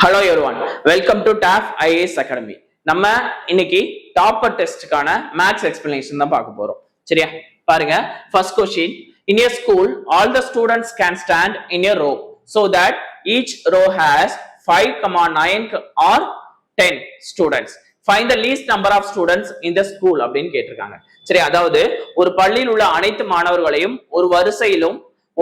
Hello everyone. Welcome to TAF IAS Academy. நம்ம இன்னைக்கு topper டெஸ்ட்கான maths explanation தான் பார்க்க போறோம். சரியா? பாருங்க. First question. In a school, all the students can stand in a row so that each row has 5, 9 or 10 students. Find the least number of students in the school அப்படின்னு கேட்டிருக்காங்க. சரி, அதாவது ஒரு பள்ளியில் உள்ள அனைத்து மாணவர்களையும்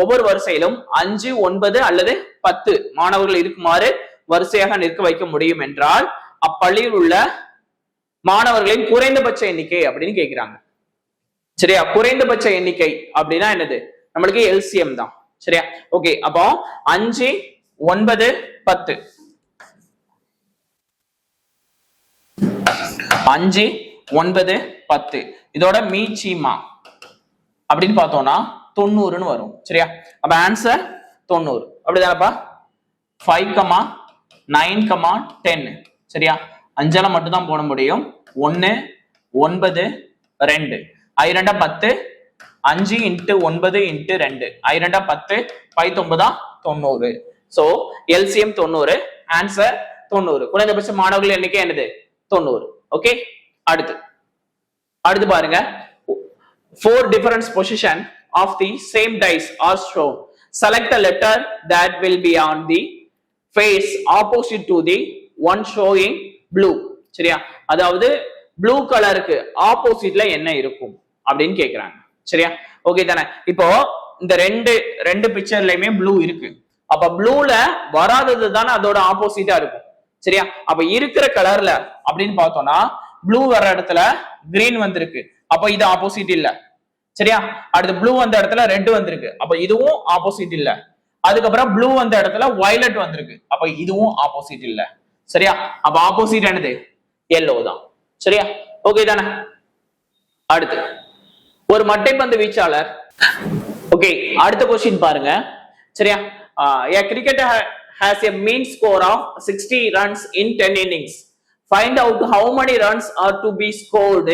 ஒவ்வொரு வரிசையிலும் 5, 9 அல்லது 10 மாணவர்கள் இருக்குமாறு வரிசையாக நிற்க வைக்க முடியும் என்றால் அப்பள்ளியில் உள்ள மாணவர்களின் குறைந்தபட்ச எண்ணிக்கை அப்படின்னு கேட்கிறாங்க. சரியா? குறைந்தபட்ச எண்ணிக்கை அப்படின்னா என்னது? நம்மளுக்கு எல்சிஎம் தான். சரியா? ஓகே, அப்போ 5, 9, 10 5, 9, 10 இதோட மீச்சிமா அப்படின்னு பார்த்தோம்னா 90 வரும். சரியா? அப்ப ஆன்சர் 90. அப்படிதானப்பா? 5, 9, 10. சரியா? 5 மட்டும் தான் போட முடியும். 1, 9, 2 I2 10 5 × 9 × 2 I2 10 5 9 90. So LCM 90, answer 90. குறைந்தபட்ச மாணவர்கள் எண்ணிக்கை என்னது? 90. ஓகே, அடுத்து பாருங்க. 4 different position of the same dice are shown. Select the letter that will be on the face opposite to the one showing blue. சரியா? அதாவது ப்ளூ கலருக்கு ஆப்போசிட்ல என்ன இருக்கும் அப்படின்னு கேக்குறாங்க. சரியா? ஓகே தானே? இப்போ இந்த ரெண்டு பிக்சர்லயுமே ப்ளூ இருக்கு. அப்ப ப்ளூல வராதது தானே அதோட ஆப்போசிட்டா இருக்கும். சரியா? அப்ப இருக்கிற கலர்ல அப்படின்னு பார்த்தோம்னா ப்ளூ வர இடத்துல கிரீன் வந்திருக்கு. அப்ப இது ஆப்போசிட் இல்ல. சரியா? அடுத்து ப்ளூ வந்த இடத்துல ரெட் வந்திருக்கு. அப்ப இதுவும் ஆப்போசிட் இல்ல. அதுக்கப்புறம் ப்ளூ வந்த இடத்துல வயலட் வந்திருக்கு. அப்ப இதுவும் ஆப்போசிட் இல்ல. சரியா? அப்ப ஆப்போசிட் என்னது? yellow தான். சரியா? ஓகே தானே? அடுத்து ஒரு மட்டைப்பந்து வீச்சாளர். ஓகே, அடுத்த क्वेश्चन பாருங்க. சரியா? a cricketer has a mean score of 60 runs in 10 innings. Find out how many runs are to be scored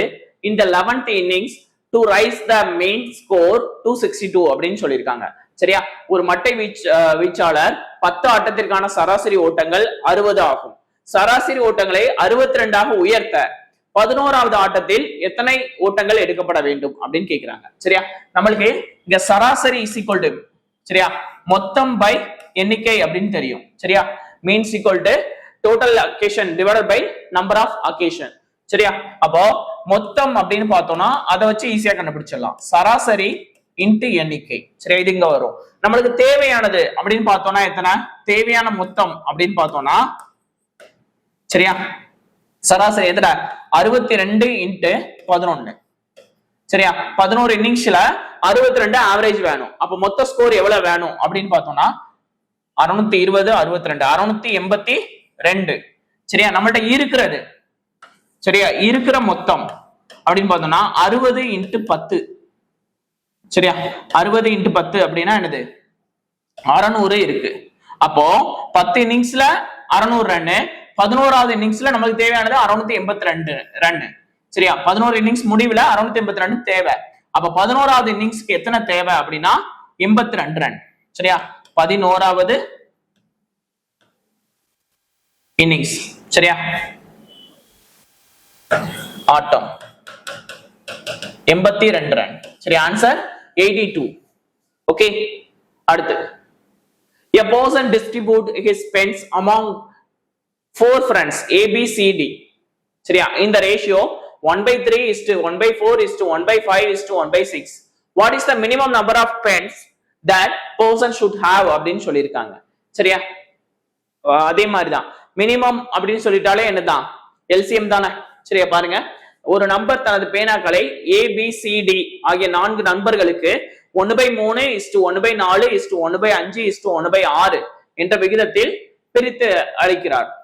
in the 11th innings to rise the main score to 62 அப்படின்னு சொல்லியிருக்காங்க. சரியா? ஒரு மட்டை வீச்சாளர் 10 ஆட்டத்திற்கான சராசரி ஓட்டங்கள் 60 ஆகும். சராசரி ஓட்டங்களை 62 உயர்த்த 11வது ஆட்டத்தில் எத்தனை ஓட்டங்கள் எடுக்கப்பட வேண்டும் அப்படின்னு கேட்கிறாங்க. சரியா? நம்மளுக்கு இங்க சராசரி இஸ் ஈக்குவல் டு, சரியா, மொத்தம் பை எண்ணிக்கை அப்படின்னு தெரியும். சரியா? Means equal to total occasion divided by number of occasion. சரியா? அப்போ மொத்தம் அப்படின்னு பார்த்தோம்னா அதை வச்சு ஈஸியா கண்டுபிடிச்சிடலாம். சராசரி இன்ட்டு எண்ணிக்கை. சரியா? இது இங்க வரும். நம்மளுக்கு தேவையானது அப்படின்னு பார்த்தோம்னா எத்தனை? தேவையான மொத்தம் அப்படின்னு பார்த்தோம்னா, சரியா, சராசரி எத்தனை? 62 × 11. சரியா? 11 இன்னிங்ஸ்ல 62 ஆவரேஜ் வேணும். அப்ப மொத்த ஸ்கோர் எவ்வளவு வேணும் அப்படின்னு பார்த்தோம்னா 620 62 682. சரியா? நம்மள்ட்ட இருக்கிறது, சரியா, இருக்கிற மொத்தம் அப்படின்னு பார்த்தோம்னா 60 × 10. சரியா? 60 × 10 அப்படின்னா என்னது? 600 இருக்கு. அப்போ 10 இன்னிங்ஸ்ல 600 ரன்னு, 11வது இன்னிங்ஸ்ல நமக்கு தேவையானது 682 ரன்னு. சரியா? 11 இன்னிங்ஸ் முடிவுல 682 தேவை. அப்ப 11வது இன்னிங்ஸ்க்கு எத்தனை தேவை அப்படின்னா 82 ரன். சரியா? 11வது இன்னிங்ஸ். சரியா? ஆட்டம் 82 ரன். சரி, ஆன்சர் 82. ஓகே, அடுத்து a person distribute his pens among 4 friends A, B, C, D. சரியா? in the ratio 1/3 1/4 1/5 1/6. what is the minimum number of pens that person should have அப்படின்னு சொல்லியிருக்காங்க. சரியா? அதே மாதிரிதான் மினிமம் அப்படின்னு சொல்லிட்டாலே என்னதான்? எல்சிஎம் தானே. சரியா? பாருங்க, ஒரு நம்பர் தனது பேனாக்களை ABCD ஆகிய 4 நண்பர்களுக்கு 1/3 1/4 1/5 1/6 என்ற விகிதத்தில் பிரித்து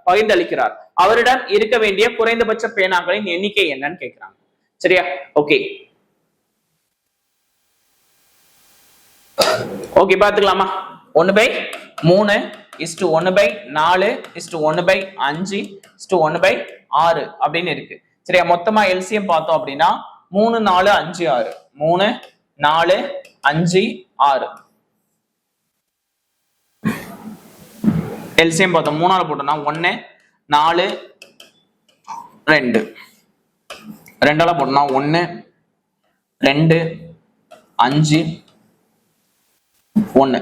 பகிர்ந்தளிக்கிறார். அவரிடம் இருக்க வேண்டிய குறைந்தபட்ச பேனாக்களின் எண்ணிக்கை என்னன்னு கேட்கிறாங்க. சரியா? ஓகே, பாத்துக்கலாமா? 1/3 1/4 1/5 1/6 அப்படின்னு இருக்கு. சரியா? மொத்தமா எல்சிஎம் பார்த்தோம் அப்படின்னா 3 4 5 6 3 4 5 6 எல்சிஎம் பார்த்தோம் 3ஆல போட்டோம்னா 1 4 2 2ஆல போட்டோம்னா 1 2 5 1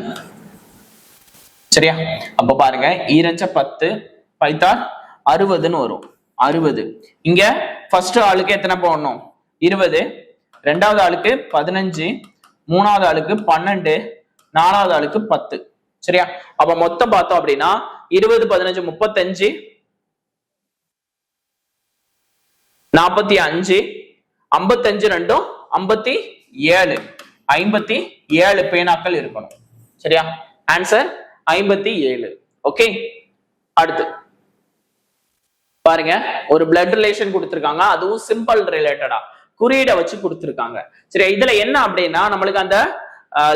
சரியா. அப்ப பாருங்க ஈரஞ்ச 10 பைத்தார் 60ன்னு வரும் 60. இங்க ஃபர்ஸ்ட் ஆளுக்கு எத்தனை போடணும் 20, ரெண்டாவது ஆளுக்கு 15, மூணாவது ஆளுக்கு 12, நாலாவது ஆளுக்கு 10 சரியா. அப்ப மொத்தம் பார்த்தோம் அப்படின்னா 20 15 35 45 55 ரெண்டும் 57 57 பேனாக்கள் இருக்கணும் சரியா. ஆன்சர் 57. ஓகே. அடுத்து பாருங்க ஒரு பிளட் ரிலேஷன் கொடுத்திருக்காங்க, அதுவும் சிம்பிள் ரிலேட்டடா குறியீடை வச்சு கொடுத்திருக்காங்க சரியா. இதுல என்ன அப்படின்னா நம்மளுக்கு அந்த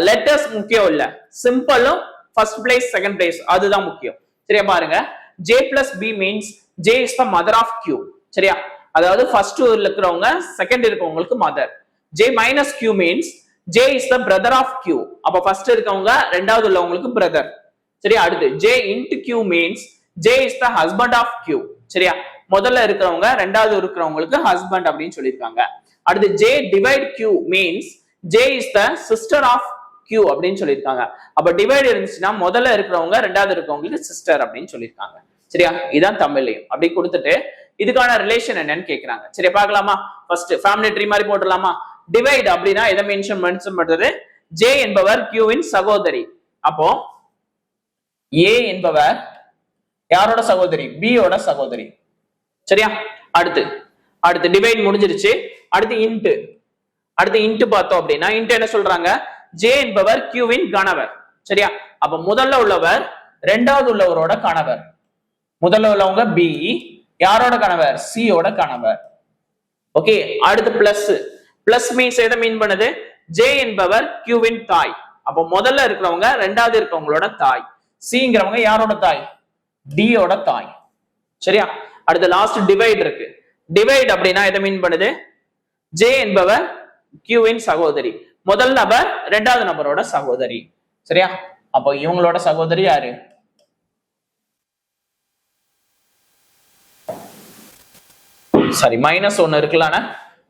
லெட்டர்ஸ் முக்கியம் இல்ல, சிம்பிளும் ஃபர்ஸ்ட் பிளேஸ் செகண்ட் பிளேஸ் அதுதான் முக்கியம் சரியா. பாருங்க J plus B means J is the mother of Q சரியா. அதாவது ஃபர்ஸ்ட் இருக்கிறவங்க செகண்ட் இருக்கவங்களுக்கு mother. J minus Q means J is the brother of Q. அப்ப ஃபர்ஸ்ட் இருக்கவங்க ரெண்டாவது உள்ளவங்களுக்கு பிரதர் சரியா. அடுத்து J into Q means J is the husband of Q சரியா. முதல்ல இருக்கிறவங்க ரெண்டாவது இருக்கிறவங்களுக்கு ஹஸ்பண்ட் அப்படின்னு சொல்லியிருக்காங்க. அடுத்து J divide Q means J is the sister of Q அப்படின்னு சொல்லியிருக்காங்க. அப்ப டிவைட் இருந்துச்சுன்னா முதல்ல இருக்கிறவங்க ரெண்டாவது இருக்கிறவங்களுக்கு சிஸ்டர் அப்படின்னு சொல்லியிருக்காங்க சரியா. இதான் தமிழ்லையும் அப்படி கொடுத்துட்டு இதுக்கான ரிலேஷன் என்னன்னு கேக்குறாங்க சரியா. பார்க்கலாமா. ஃபர்ஸ்ட் ஃபேமிலி ட்ரீ மாதிரி போட்டுடலாமா. டிவைட் அப்படின்னா எதை மென்ஷன் பண்றது, J என்பவர் Q இன் சகோதரி. அப்போ A என்பவர் யாரோட சகோதரி, B யோட சகோதரி சரியா. அடுத்து டிவைட் முடிஞ்சிருச்சு. அடுத்து இன்ட் பார்த்தோம் அப்படின்னா இன்ட் என்ன சொல்றாங்க, J என்பவர் Q இன் கணவர் சரியா. அப்ப முதல்ல உள்ளவர் ரெண்டாவது உள்ளவரோட கணவர், முதல்ல உள்ளவங்க B யாரோட கணவர், C யோட கணவர். ஓகே. அடுத்து பிளஸ் மீன்ஸ் எதை மீன் பண்ணுது, J என்பவர் Q இன் தாய். அப்ப முதல்ல இருக்கிறவங்க ரெண்டாவது இருக்கிறவங்களோட தாய், Cங்கிறவங்க யாரோட தாய், D யோட தாய் சரியா. அடுத்து லாஸ்ட் டிவைட் இருக்கு. டிவைட் அப்படின்னா எதை மீன் பண்ணுது, J என்பவர் Q இன் சகோதரி, முதல் நபர் ரெண்டாவது நபரோட சகோதரி சரியா. அப்போ இவங்களோட சகோதரி யாரு, சாரி -1 இருக்குல்ல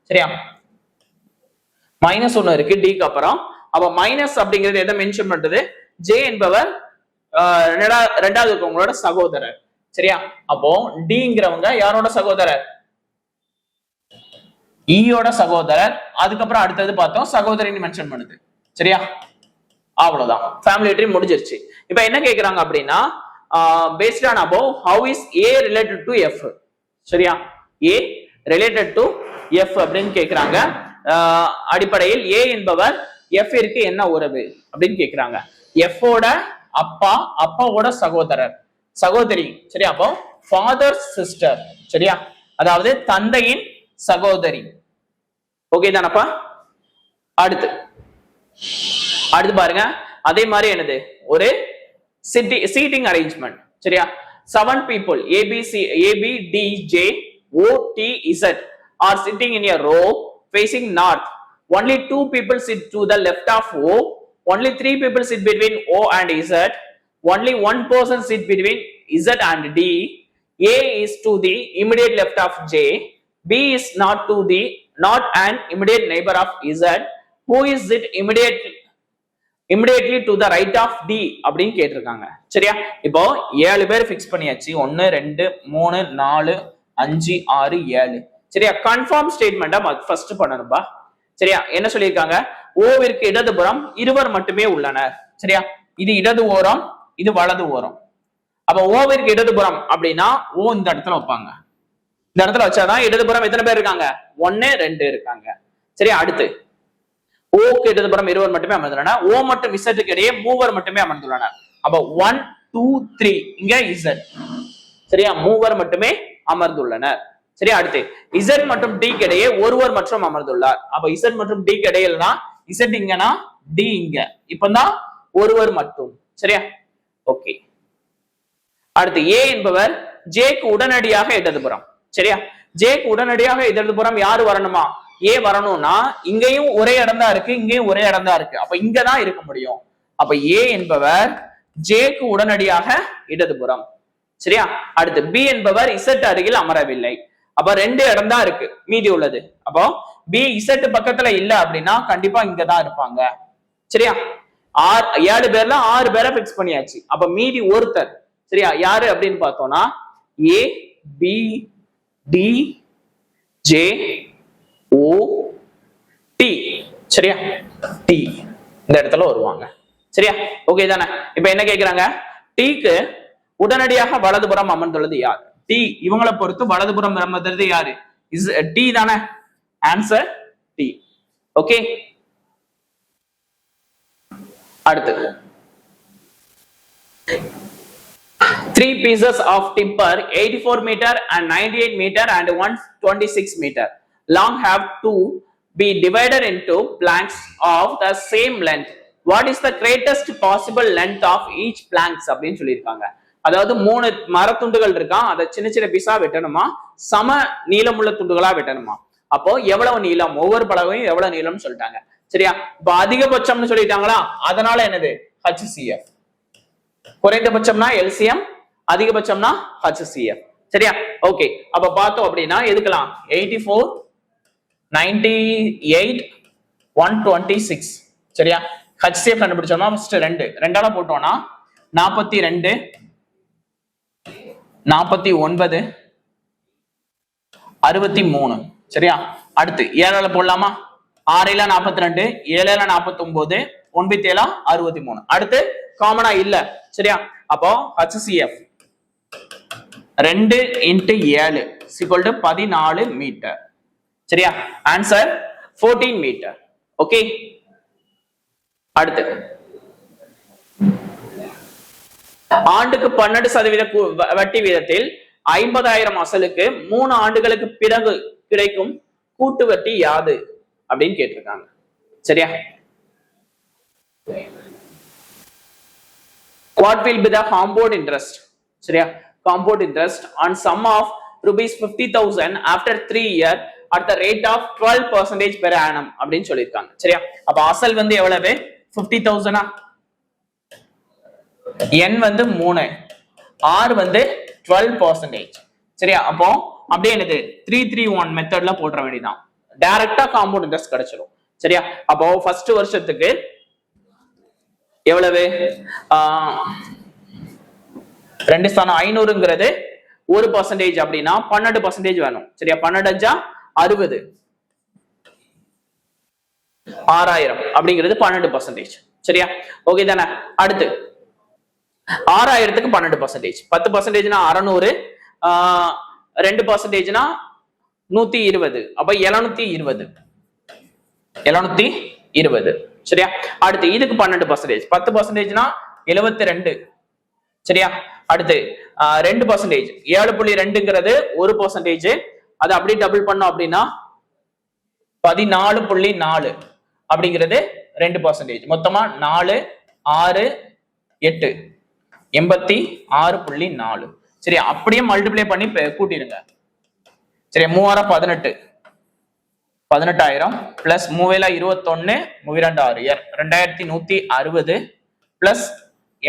சரியா. -1 இருக்கு டிக்கு அப்புறம். அப்ப மைனஸ் அப்படிங்கிறது எதை மென்ஷன் பண்றது, J என்பவர் ரெண்டாவது இருக்கவங்களோட சகோதரர் சரியா. அப்போ Dங்கிறவங்க யாரோட சகோதரர், ஈயோட சகோதரர். அதுக்கப்புறம் அடுத்தது பார்த்தோம் சகோதரின்னு மென்ஷன் பண்ணுது சரியா. அவ்வளவுதான், ஃபேமிலி ட்ரீ முடிஞ்சிருச்சு. இப்ப என்ன கேக்குறாங்க அப்படின்னா based on above how is A related to F சரியா. A related to F அப்படின்னு கேக்குறாங்க. அடிப்படையில் A என்பவர் F இருக்கு என்ன உறவு அப்படின்னு கேக்குறாங்க. F ஓட அப்பா, அப்பாவோட சகோதரி சரியா. அப்போ ஃபாதர் சிஸ்டர் சரியா, அதாவது தந்தையின் சகோதரி. ஓகே தானப்பா. அடுத்து பாருங்க அதே மாதிரி என்னது, ஒரு சீட்டிங் அரேஞ்ச்மெண்ட் சரியா. 7 people A B D J O T Z are sitting in a row facing north. Only 2 people sit to the left of O. Only 3 people sit between O and Z. Only 1 person sit between Z and D. A is to the immediate left of J. B is not an immediate neighbor of Z. Who is it immediately to the right of D அப்படின்னு கேட்டிருக்காங்க சரியா. இப்போ 7 பேர் fix பண்ணியாச்சு, 1 2 3 4 5 6 7 சரியா. Confirm ஸ்டேட்மெண்டா first பண்ணணும்பா சரியா. என்ன சொல்லியிருக்காங்க, ஓவிற்கு இடதுபுறம் இருவர் மட்டுமே உள்ளனர் சரியா. இது இடது ஓரம், இது வலது ஓரம். அப்ப ஓவிற்கு இடதுபுறம் அப்படின்னா ஓ இந்த இடத்துல வைப்பாங்க, இந்த இடத்துல வச்சாதான் இடதுபுறம் எத்தனை பேர் இருக்காங்க, 1 2 இருக்காங்க சரியா. அடுத்து ஓக்கு இடதுபுறம் இருவர் மட்டுமே அமர்ந்துள்ளனர், ஓ மற்றும் இசட்டுக்கு இடையே மூவர் மட்டுமே அமர்ந்துள்ளனர். அப்ப 1 2 3 இங்க இசட் சரியா, மூவர் மட்டுமே அமர்ந்துள்ளனர் சரியா. அடுத்து இசட் மற்றும் டி இடையே ஒருவர் மற்றும் அமர்ந்துள்ளார். அப்ப இசட் மற்றும் டி இடையில்னா இசட் இங்கன்னா டி இங்க, இப்பதான் ஒருவர் மட்டும் சரியா. ஓகே. அடுத்து ஏ என்பவர் ஜேக்கு உடனடியாக இடதுபுறம் சரியா. ஜேக்கு உடனடியாக இடதுபுறம் யாரு வரணுமா, ஏ வரணும்னா இங்கேயும் ஒரே இடம் தான் இருக்கு, இங்கேயும் ஒரே இடம் தான் இருக்கு. அப்ப இங்கதான் இருக்க முடியும். அப்ப ஏ என்பவர் ஜேக்கு உடனடியாக இடதுபுறம். சரியா? அடுத்து பி என்பவர் இசட் அருகில் அமரவில்லை. அப்ப 2 இடம் தான் இருக்கு மீதி உள்ளது. அப்போ பி இசட் பக்கத்துல இல்ல அப்படின்னா கண்டிப்பா இங்கதான் இருப்பாங்க. சரியா? 7 பேர்ல 6 பேரை பிக்ஸ் பண்ணியாச்சு. அப்ப மீதி ஒருத்தர். சரியா? யாரு அப்படின்னு பார்த்தோம்னா A B D J O D. சரியா? டி இந்த இடத்துல வருவாங்க. சரியா? ஓகே தானே? இப்ப என்ன கேக்குறாங்க, டீக்கு உடனடியாக வலதுபுறம் அமர்ந்துள்ளது யார்? டி இவங்களை பொறுத்து வலதுபுறம் அமர்ந்தது யாரு? டி தானே? Answer D. ஓகே, அடுத்து 3 pieces of timber 84 meter and 98 meter and 126 meter long have to be divided into planks of the same length. What is the greatest possible length of each planks அப்படின்னு சொல்லியிருக்காங்க. அதாவது 3 மரத்துண்டுகள் இருக்கான், அதை சின்ன சின்ன பீஸா வெட்டணுமா, சம நீளமுள்ள துண்டுகளா வெட்டணுமா. அப்போ எவ்வளவு நீளம், ஒவ்வொரு பலகையும் எவ்வளவு நீளம்னு சொல்லிட்டாங்க. சரியா? இப்ப அதிகபட்சம்னு சொல்லிட்டாங்களா, அதனால என்னது HCF. குறைந்தபட்சம்னா LCM, அதிகபட்சம்னா HCF. சரியா? ஓகே, அப்ப பார்த்தோம் அப்படின்னா எதுக்கலாம் 84 98 126. சரியா? HCF கண்டுபிடிச்சோம்னா ஃபர்ஸ்ட் 2 போட்டோம்னா 42 49 63. சரியா? அடுத்து 7 போடலாமா, 6 42 7 49 9 63. அடுத்து காமனா இல்ல. சரியா? அப்போ HCF 2 × 7 = 14 மீட்டர். சரியா? Answer 14 metre. ஓகே, அடுத்து ஆண்டுக்கு 12% வட்டி வீதத்தில் 50,000 அசலுக்கு 3 ஆண்டுகளுக்கு பிறகு கிடைக்கும் கூட்டு வட்டி யாது அப்படின்னு கேட்டிருக்காங்க. சரியா? What will be the compound interest? சரியா? Compound interest on sum of rupees 50,000 after 3 years at the rate of 12% per annum அப்படின்னு சொல்லியிருக்காங்க. சரியா? அப்ப அசல் வந்து எவ்வளவு 50,000, n வந்து 3, r வந்து 12%. சரியா? அப்போ அப்படியே என்னது 331 மெத்தட்ல போட்ற வேண்டியதான், டைரக்டா காம்பவுண்ட் இன்ட்ரெஸ்ட் கிடைச்சிடும். சரியா? அப்போ ஃபர்ஸ்ட் வருஷத்துக்கு எவ்வளவு 2 ஸ்தானம் 500ங்கிறது 1% அப்படின்னா 12% வேணும். சரியா? 12 60, 6000 அப்படிங்கிறது 12%. சரியா? ஓகே தானே? அடுத்து 6000க்கு 12%, 10%னா 600, 2%னா 120, அப்ப 720. சரியா? அடுத்து இதுக்கு 12%, 10%னா 72. சரியா? அடுத்து 2%, 7.2ங்கிறது 1%, அது அப்படியே டபுள் பண்ணோம் அப்படின்னா 14.4 அப்படிங்கிறது 2%. மொத்தமா 4 6 8 86.4. சரி, அப்படியே மல்டிப்ளை பண்ணி கூட்டிடுங்க. சரி, 3 18,000 பிளஸ் 3 21 32 2160 பிளஸ்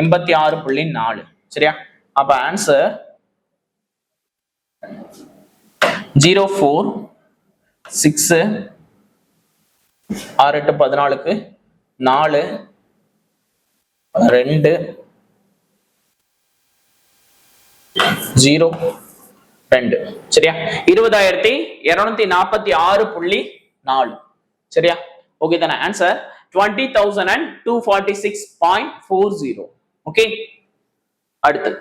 86.4. சரியா? அப்ப ஆன்சர் 04 6 6 8 14க்கு 4 2 0 2. சரியா? 20,246.4. சரியா? ஓகே தானே? ஆன்சர் 20,246.40. ஓகே, அடுத்து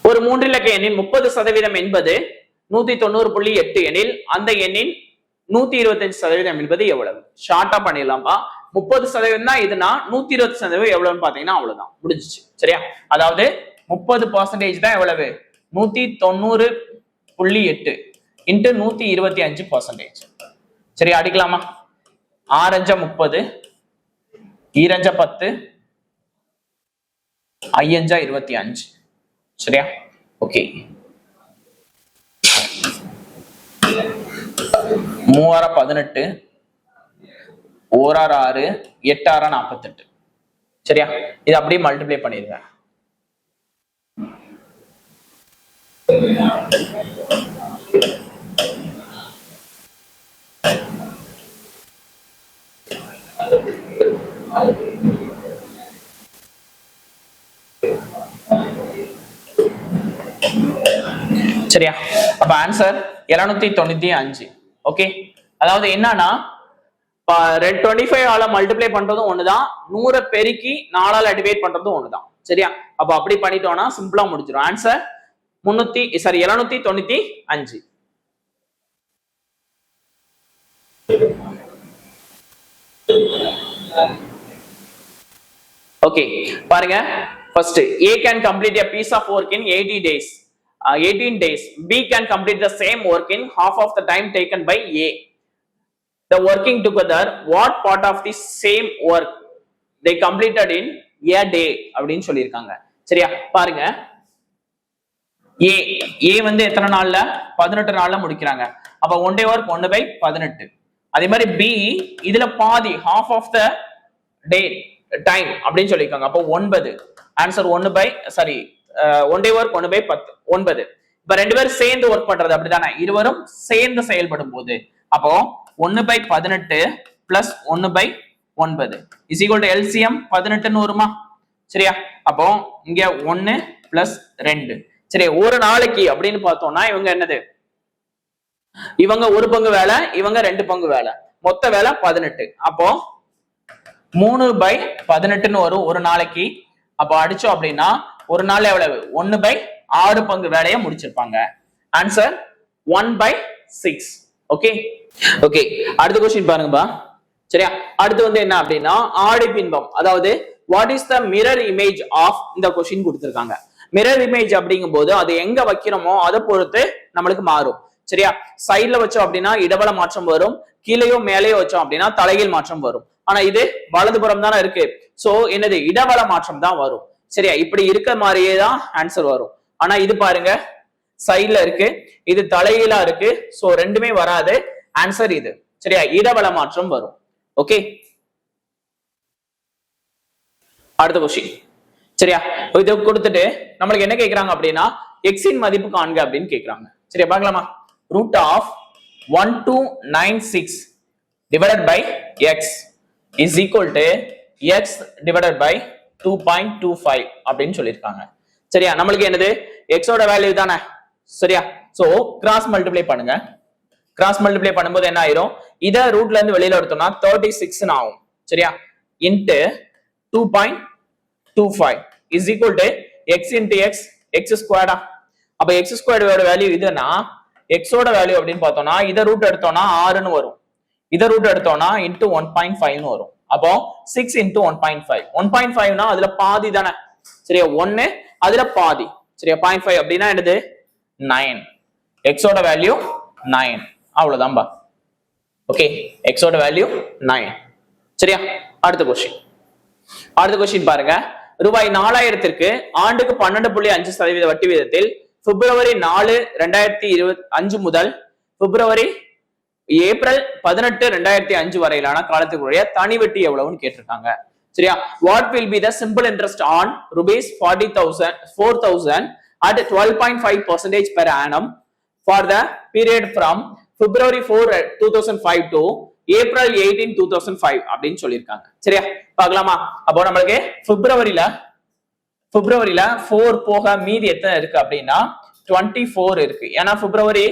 ஒரு 3 இலக்க எண்ணின் 30% என்பது 190.8 எனில் அந்த எண்ணின் 125% என்பது எவ்வளவு? ஷார்ட்டா பண்ணிடலாம்பா. 30% தான் இதுனா 120% எவ்வளவுன்னு பாத்தீங்கன்னா அவ்வளவுதான், முடிஞ்சிச்சு. சரியா? அதாவது 30% தான் எவ்வளவு 190.8 into 125%. சரி, அடிக்கலாமா? 6 5 30, 2 5 10, 5 5 25. சரியா? ஓகே, 3 6 18, 1 6 6, 8 6 48. சரியா? இது அப்படியே மல்டிப்ளை பண்ணிருங்க. சரியா? அப்ப ஆன்சர் 795. ஓகே, அதாவது என்னன்னா 25 ஆல மல்டிப்ளை பண்றதும் ஒண்ணுதான், 100 பெருக்கி 4ஆல டிவைட் பண்றதும் ஒண்ணுதான். சரியா? அப்ப அப்படி பண்ணிட்டோம்னா சிம்பிளா முடிஞ்சிடும். ஆன்சர் 795. ஓகே, பாருங்க. First, A can complete a piece of work in 18 days. B can complete the same work in half of the time taken by A. The working together, what part of the same work they completed in a day அப்படின்னு சொல்லியிருக்காங்க. சரியா? பாருங்க, A வந்து எத்தனை நாள்ல? 18 நாள்ல முடிக்கிறாங்க. அப்ப 1 day work 1/18. அதே மாதிரி B இதுல பாதி half of the day time அப்படின்னு சொல்லியிருக்காங்க. அப்போ 9. Answer 1 day work 1/10 9. இப்ப ரெண்டு பேரும் சேர்ந்து ஒர்க் பண்றது அப்படிதானே, இருவரும் சேர்ந்து செயல்படும் போது அப்போ 1/18 plus 1/9 is equal to LCM 18ன்னு வருமா? சரியா? அப்போ இங்க 1 பிளஸ் 2. சரி, ஒரு நாளைக்கு அப்படின்னு பார்த்தோம்னா இவங்க என்னது, இவங்க ஒரு பங்கு வேலை, இவங்க 2 பங்கு வேலை, மொத்த வேலை 18. அப்போ 3/18ன்னு வரும் ஒரு நாளைக்கு. அப்போ அடிச்சோம் அப்படின்னா ஒரு நாள் எவ்வளவு? 1/6 பங்கு வேலையை முடிச்சிருப்பாங்க. ஆன்சர் 1/6. ஓகே ஓகே, அடுத்த கொஸ்டின் பாருங்கப்பா. சரியா? அடுத்து வந்து என்ன அப்படின்னா ஆடி பின்பம், அதாவது what is the mirror image of இந்த கொஸ்டின் கொடுத்திருக்காங்க. மிரர் இமேஜ் அப்படிங்கும் போது அது எங்க வைக்கிறோமோ அதை பொறுத்து நம்மளுக்கு மாறும். சரியா? சைட்ல வச்சோம் அப்படின்னா இடவள மாற்றம் வரும், கீழேயோ மேலேயோ வச்சோம் அப்படின்னா தலைகீழ் மாற்றம் வரும். ஆனா இது வலதுபுறம் தானே இருக்கு, சோ என்னது இடவள மாற்றம் தான் வரும். சரியா? இப்படி இருக்க மாதிரியே தான் ஆன்சர் வரும். ஆனா இது பாருங்க சைட்ல இருக்கு, இது தலைகீழா இருக்கு, சோ ரெண்டுமே வராது. ஆன்சர் இது. சரியா? இடவள மாற்றம் வரும். ஓகே, அடுத்த கொஸ்டின். சரியா? இது கொடுத்துட்டு நம்மளுக்கு என்ன கேக்குறாங்க அப்படின்னா எக்ஸின் மதிப்பு காண்க அப்படின்னு கேக்குறாங்க. சரியா? பார்க்கலாமா? Root of 1296 divided by x is equal to x divided by 2.25 அப்படின்னு சொல்லியிருக்காங்க. சரியா? நம்மளுக்கு என்னது x ஓட வேல்யூ தானே. சரியா? சோ கிராஸ் மல்டிப்ளை பண்ணுங்க. கிராஸ் மல்டிப்ளை பண்ணும்போது என்ன ஆயிரும், இத ரூட்ல இருந்து வெளியில எடுத்தோம்னா 36 ஆகும். சரியா? Into 2.25 is equal to x into x ஸ்கொயர்டா. அப்ப x ஸ்கொயர்டோட வேல்யூ இதுனா x ஓட வேல்யூ அப்படின்னு பார்த்தோம்னா இத ரூட் எடுத்தோம்னா 6ன்னு வரும், இத ரூட் எடுத்தோம்னா இன்டு 1.5ன்னு வரும். அப்போ 6 into 1.5. 1.5னா அதுல பாதி தானே. சரியா? 1 அதுல பாதி. சரியா? 0.5 அப்படின்னா என்னது 9. x ஓட வேல்யூ 9. அவ்வளவுதான்பா. ஓகே, x ஓட வேல்யூ 9. சரியா? அடுத்த கொஸ்டின். அடுத்த கொஸ்டின் பாருங்க. ரூபாய் 4000க்கு ஆண்டுக்கு 12.5% வட்டி வீதத்தில் பிப்ரவரி 4, 2025 முதல் ஏப்ரல் 18, 2005 வரையிலான காலத்துக்குரிய தனி வட்டி எவ்வளவுன்னு கேட்டிருக்காங்க. சரியா? What will be the simple interest on rupees 4,000 at 12.5% per annum for the period from February 4, 2005 to April 18, 2005 அப்படின்னு சொல்லியிருக்காங்க. சரியா? பார்க்கலாமா? அப்போ நம்மளுக்கு பிப்ரவரியில 4 போக மீதி எத்தனை இருக்கு அப்படின்னா 24 இருக்கு. ஏன்னா பிப்ரவரி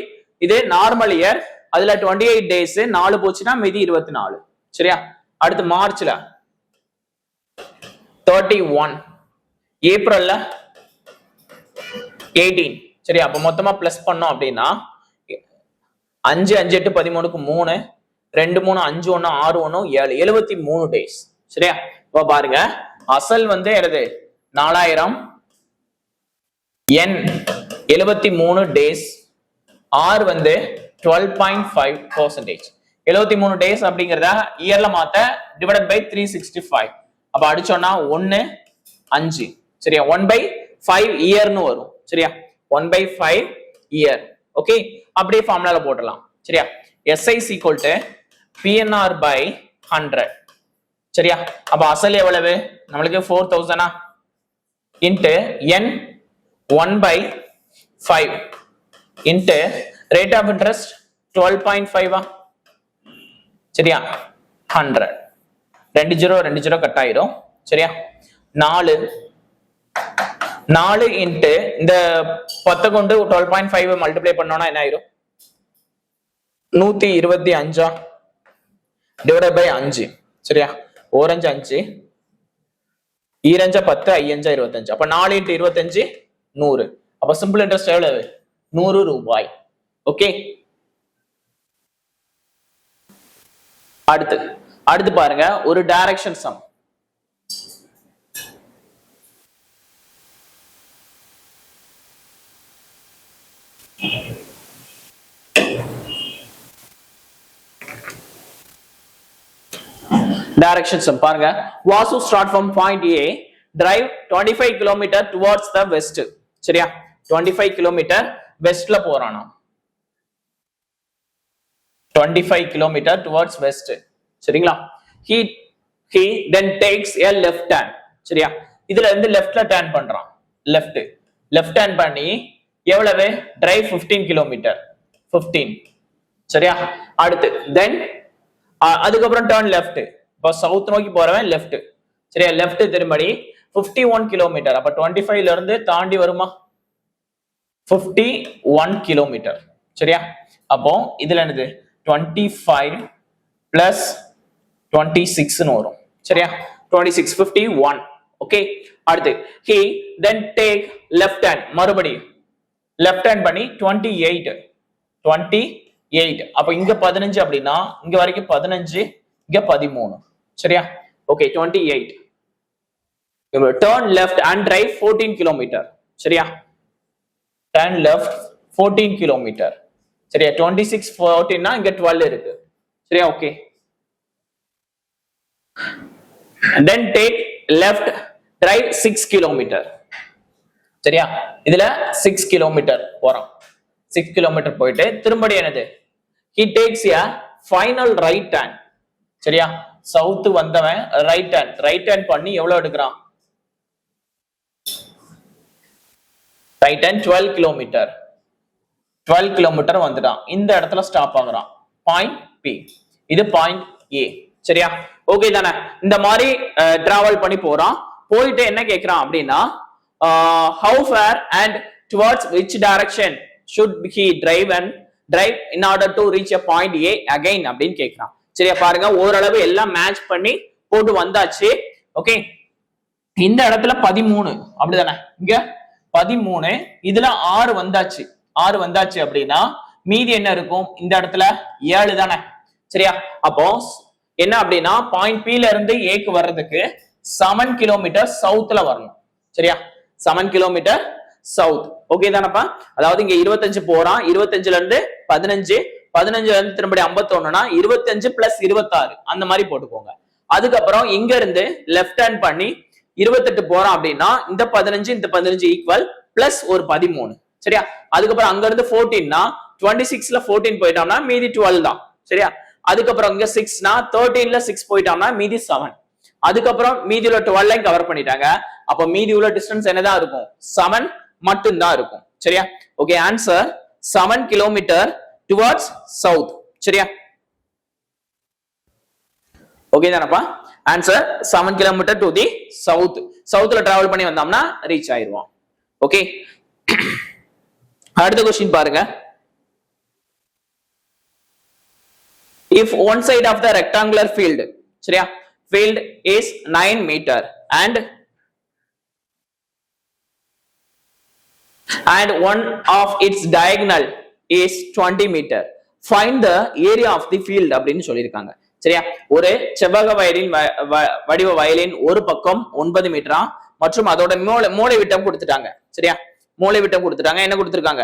இது நார்மல் இயர், அதுல 28 டேஸ், 4 போச்சுன்னா மீதி 24. சரியா? அடுத்து மார்ச்ல 31, ஏப்ரல்ல 18. சரியா? அப்ப மொத்தமா பிளஸ் பண்ணோம் அப்படின்னா 5, 5, 8, 13க்கு 3, 2, 3, 5, 1, 6, 1, 7, 73 டேஸ். சரியா? இப்ப பாருங்க, அசல் வந்து என்னது 4000, n 73 டேஸ், r வந்து 12.5%. 73 டேஸ் அப்படிங்கறத இயர்ல மாத்த டிவைடட் பை 365. அப்ப அடிச்சோம்னா 1, 5. சரியா? 1/5 இயர்னு வரும். சரியா? 1/5 இயர். ஓகே, அப்படியே ஃபார்முலால போடலாம். சரியா? SI is equal to PNR by 100. சரியா? அப்ப அசல் எவ்வளவு நம்மளுக்கு 4000 into n 1/5 into rate of interest 12.5 சரியா? 100 2 0 கட் ஆயிரும் சரியா? 4 இன்ட்டு இந்த 10 கொண்டு 12.5 மல்டிப்ளை பண்ணோம்னா என்ன ஆயிரும்? 125 டிவைடட் பை 5 சரியா? 4 5 5 2 10 5 25 அப்ப 4 இன்ட்டு 25 100 அப்ப சிம்பிள் இன்ட்ரெஸ்ட் எவ்வளவு? 100 ரூபாய். ஓகே, அடுத்து பாருங்க ஒரு டைரக்ஷன் சம். டைரக்ஷன் சம் பாருங்க. Vasu start from point A, drive 25 km towards the west சரியா? 25 km வெஸ்ட்ல போறானா? 25 km டுவர்ட்ஸ் வெஸ்ட் சரிங்களா? he then takes a left turn சரியா? இதுல இருந்து லெஃப்ட்ல டர்ன் பண்றான். லெஃப்ட் டர்ன் பண்ணி எவ்வளவு? டிரைவ் 15 km 15 சரியா? அடுத்து then அதுக்கப்புறம் டர்ன் லெஃப்ட். இப்ப சவுத் நோக்கி போறவன் லெஃப்ட் சரியா? லெஃப்ட் திரும்பி 51 km அப்ப 25 ல இருந்து தாண்டி வருமா? 51 km சரியா? அப்போ இதுல என்னது? 25 பிளஸ் 26 வரும் சரியா? 26 51 ஓகே. அடுத்து he then take left hand மறுபடி லெஃப்ட் ஹேண்ட் பண்ணி 28 அப்ப இங்க 15 அப்படின்னா இங்க வரைக்கும் 15 இங்க 13 சரியா? Okay 28 turn left and drive 14 km சரியா? turn left 14 km சரியா? 26 14 னா இங்க 12 இருக்கு சரியா? Okay, and then take left drive 6 km சரியா? இதுல 6 km போறோம். 6 km போயிட்டு திரும்படி என்னது? he takes a final right turn சரியா? சவுத் வந்தவன் ரைட் டர்ன் பண்ணி எவ்வளவு எடுக்கிறான்? ரைட் டர்ன் 12 கிலோமீட்டர் வந்துட்டான். இந்த இடத்துல ஸ்டாப் ஆகுறான். பாயிண்ட் பி, இது பாயிண்ட் ஏ சரியா? ஓகே தானே? இந்த மாதிரி டிராவல் பண்ணி போறான். போயிட்டு என்ன கேக்குறான் அப்படின்னா how far and towards which direction should he drive in order to reach a point A again அப்படின்னு கேக்குறான் சரியா? பாருங்க ஓரளவு எல்லாம் மேட்ச் பண்ணி போட்டு வந்தாச்சு. ஓகே, இந்த இடத்துல 13 அப்படிதானே? இங்க 13 இதுல 6 வந்தாச்சு அப்படின்னா மீதி என்ன இருக்கும்? இந்த இடத்துல 7 தானே சரியா? அப்போ என்ன அப்படின்னா பாயிண்ட் பி ல இருந்து ஏக்கு வர்றதுக்கு 7 கிலோமீட்டர் சவுத்ல வரணும் சரியா? 7 கிலோமீட்டர் சவுத். ஓகே தானப்பா? அதாவது இங்க 25 போறான். 25ல இருந்து 15ல இருந்து திரும்பி 51னா 25 பிளஸ் 26 அந்த மாதிரி போட்டுக்கோங்க. அதுக்கப்புறம் இங்க இருந்து லெஃப்ட் ஹேண்ட் பண்ணி 28 போறான் அப்படின்னா இந்த 15 ஈக்குவல் பிளஸ் ஒரு 13 சரியா? அதுக்கப்புறம் அங்க இருந்து 14னா 26ல 14 போயிட்டோம்னா மீதி 12 தான் சரியா? அதுக்கப்புறம் இங்க 6னா 13ல 6 போயிட்டோம்னா மீதி 7. அதுக்கப்புறம் மீதி உள்ள 12 கவர் பண்ணிட்டாங்க. அப்ப மீதி உள்ள டிஸ்டன்ஸ் என்னதான் இருக்கும்? 7 மட்டும் தான் இருக்கும் சரியா? Okay, answer 7 kilometre towards south சரியா? ஓகே தானப்பா? Answer 7 kilometre to the south. சவுத்ல டிராவல் பண்ணி வந்தோம்னா ரீச் ஆயிருவோம். ஓகே, அடுத்த क्वेश्चन பாருங்க. if one side of the rectangular field சரியா? field is 9 meter and one of its diagonal is 20 meter, find the area of the field அப்படின்னு சொல்லியிருக்காங்க சரியா? ஒரு செவ்வக வடிவ வயலின் ஒரு பக்கம் 9 மீட்டரா மற்றும் அதோட மூலை விட்டம் கொடுத்துட்டாங்க சரியா? மூலை விட்டம் கொடுத்துட்டாங்க. என்ன கொடுத்திருக்காங்க?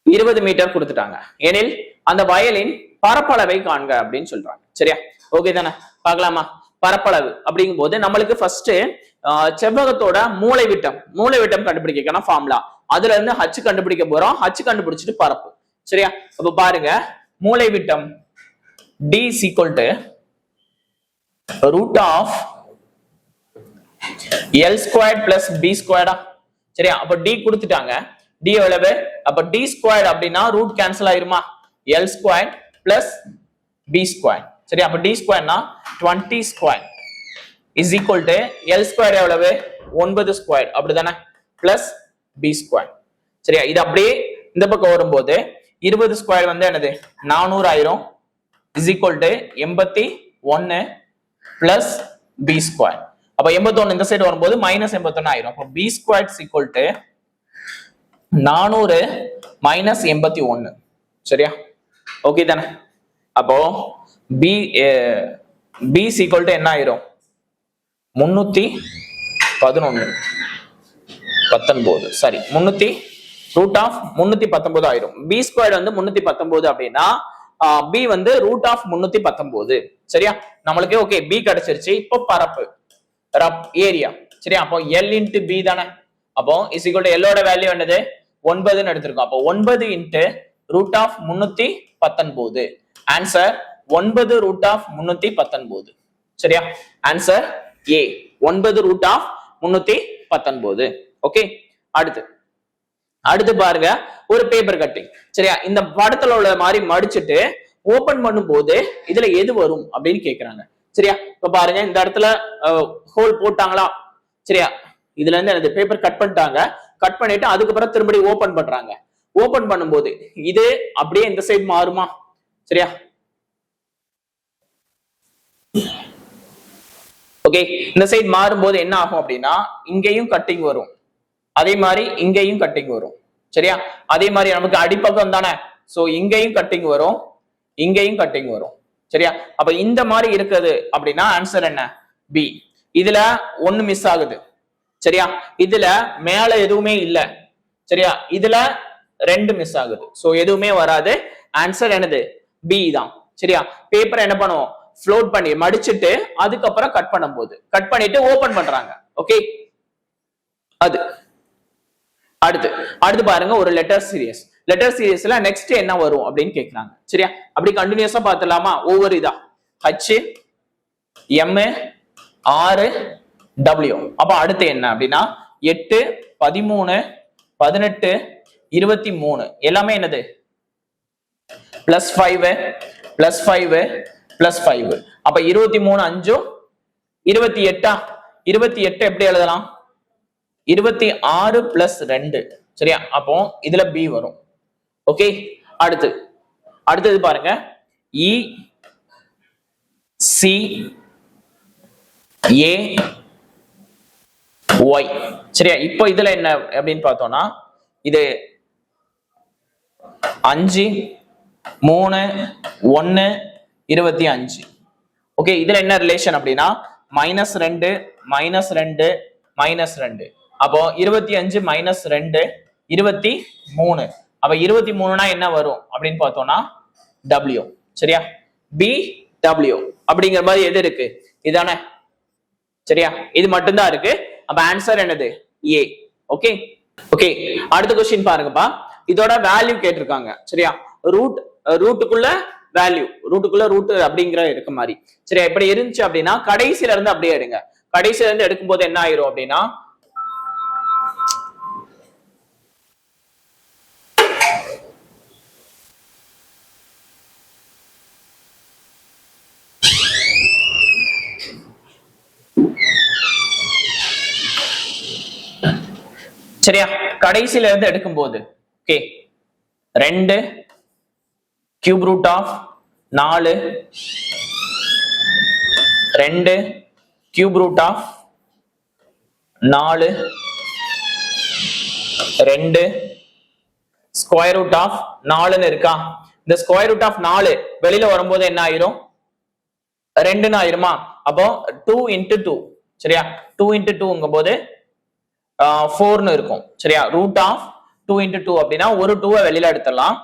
20 மீட்டர் கொடுத்துட்டாங்க. எனில் அந்த வயலின் பரப்பளவை காண்க அப்படின்னு சொல்றாங்க சரியா? ஓகே தானே? பார்க்கலாமா? பரப்பளவு அப்படிங்கும் போது நம்மளுக்கு ஃபர்ஸ்ட் செவ்வகத்தோட மூலை விட்டம் கண்டுபிடிக்கணும் ஃபார்முலா. அதுல இருந்து h கண்டுபிடிக்க போறோம். h கண்டுபிடிச்சிட்டு பரப்பு சரியா? அப்ப பாருங்க, மூலை விட்டம் d is equal to root of L squared plus B squared. சரியா? அப்ப D கொடுத்துட்டாங்க. D எவ்வளவு? அப்ப D squared அப்படின்னா ரூட் கேன்சல் ஆயிருமா? L squared plus B squared. சரியா? அப்ப D squared னா 20 squared is equal to L squared எவ்வளவு? 9 squared அப்படிதானே? plus B squared. சரியா? இது அப்படியே இந்த பக்கம் வரும்போது 20 ஸ்கொயர் வந்து என்னது 400 ஆயிரும் is equal to 81 plus B square. அப்ப 81 இந்த சைடு வரும்போது minus 81 ஆயிரும். அப்ப B squared is equal to 400 minus 81. சரியா? ஓகே தானே? அப்போ B is equal to என்ன ஆயிரும்? 319 சரி 319 ஆயிரும். B squared வந்து 319 அப்படின்னா B வந்து ரூட் ஆஃப் 319. சரியா? நம்மளுக்கு ஓகே B கிடைச்சிருச்சு. இப்போ பரப்பு ஏரியா. சரியா? அப்போ L into B தானே? அப்போ is equal to L ஓட வேல்யூ என்னது 9 ன்னு எடுத்துருக்கோம். அப்போ 9 into root of 319. Answer 9 root of 319. சரியா? Answer A 9 root of 319. Okay, அடுத்து பாருங்க ஒரு பேப்பர் கட்டிங். சரியா? இந்த படத்துல உள்ள மாதிரி மடிச்சிட்டு ஓபன் பண்ணும்போது இதுல எது வரும் அப்படின்னு கேக்குறாங்க. சரியா? இப்ப பாருங்க இந்த இடத்துல ஹோல் போட்டாங்களா? சரியா? இதுல இருந்து எனக்கு பேப்பர் கட் பண்ணிட்டாங்க. கட் பண்ணிட்டு அதுக்கப்புறம் திரும்படி ஓபன் பண்றாங்க. ஓபன் பண்ணும்போது இது அப்படியே இந்த சைடு மாறுமா? சரியா? ஓகே, இந்த சைடு மாறும்போது என்ன ஆகும் அப்படின்னா இங்கேயும் கட்டிங் வரும், அதே மாதிரி இங்கேயும் கட்டிங் வரும். சரியா? அதே மாதிரி நமக்கு அடிப்பக்கம் தானே, சோ இங்கேயும் கட்டிங் வரும், இங்கேயும் கட்டிங் வரும். சரியா? அப்ப இந்த மாதிரி இருக்குது அப்படின்னா ஆன்சர் என்ன? பி. இதுல ஒண்ணு மிஸ் ஆகுது. சரியா? இதுல மேல எதுவுமே இல்ல. சரியா? இதுல 2 மிஸ் ஆகுது. சோ எதுவுமே வராது. ஆன்சர் என்னது? பி தான். சரியா? பேப்பர் என்ன பண்ணுவோம்? ஃப்ளோட் பண்ணி மடிச்சிட்டு அதுக்கப்புறம் கட் பண்ணும்போது கட் பண்ணிட்டு ஓபன் பண்றாங்க. ஓகே, அடுத்து பாருங்க ஒரு லெட்டர் சீரியஸ்ல நெக்ஸ்ட் என்ன வரும் அப்படின்னு கேக்குறாங்க. சரியா? அப்படி கண்டினியூஸா பாத்துலாமா? ஒவ்வொரு இதா H M R W. அப்ப அடுத்து என்ன அப்படின்னா 8 13 18 23 எல்லாமே என்னது +5 +5. அப்ப 23 5 28. 28 எப்படி எழுதலாம்? 26 + 2. சரியா? அப்போ இதுல B வரும். ஓகே, அடுத்தது பாருங்க E C A Y. சரியா? இப்போ இதுல என்ன அப்படின்னு பார்த்தோம்னா இது 5 3 1 25. ஓகே, இதுல என்ன ரிலேஷன் அப்படின்னா -2 -2 அப்போ 25 -2 23. அப்ப 23னா என்ன வரும் அப்படின்னு பார்த்தோம்னா W. சரியா? B W அப்படிங்கிற மாதிரி எது இருக்கு? இதானே? சரியா? இது மட்டும்தான் இருக்கு. அப்ப ஆன்சர் என்னது? A. ஓகே, அடுத்த क्वेश्चन பாருங்கப்பா. இதோட வேல்யூ கேட்டிருக்காங்க. சரியா? ரூட்டுக்குள்ள வேல்யூ, ரூட் அப்படிங்கிற இருக்க மாதிரி. சரியா? இப்படி இருந்துச்சு அப்படின்னா கடைசியில இருந்து அப்படியே எடுங்க. கடைசியில இருந்து எடுக்கும்போது என்ன ஆயிரும் அப்படின்னா சரியா? கடைசியில இருந்து எடுக்கும்போது okay 2 cube root of 4 2 cube root of 4 2 square root of 4ன்னு இருக்கா? இந்த ஸ்கொயர் ரூட் ஆஃப் 4 வெளியில வரும்போது என்ன ஆயிரும்? 2ன்னு ஆயிருமா? அப்போ 2 into 2. சரியா? 2 into 2ங்கும் போது 4ன்னு இருக்கும். சரியா? ரூட் ஆஃப் 2 into 2 அப்படின்னா ஒரு 2 வெளியில எடுத்துடலாம்.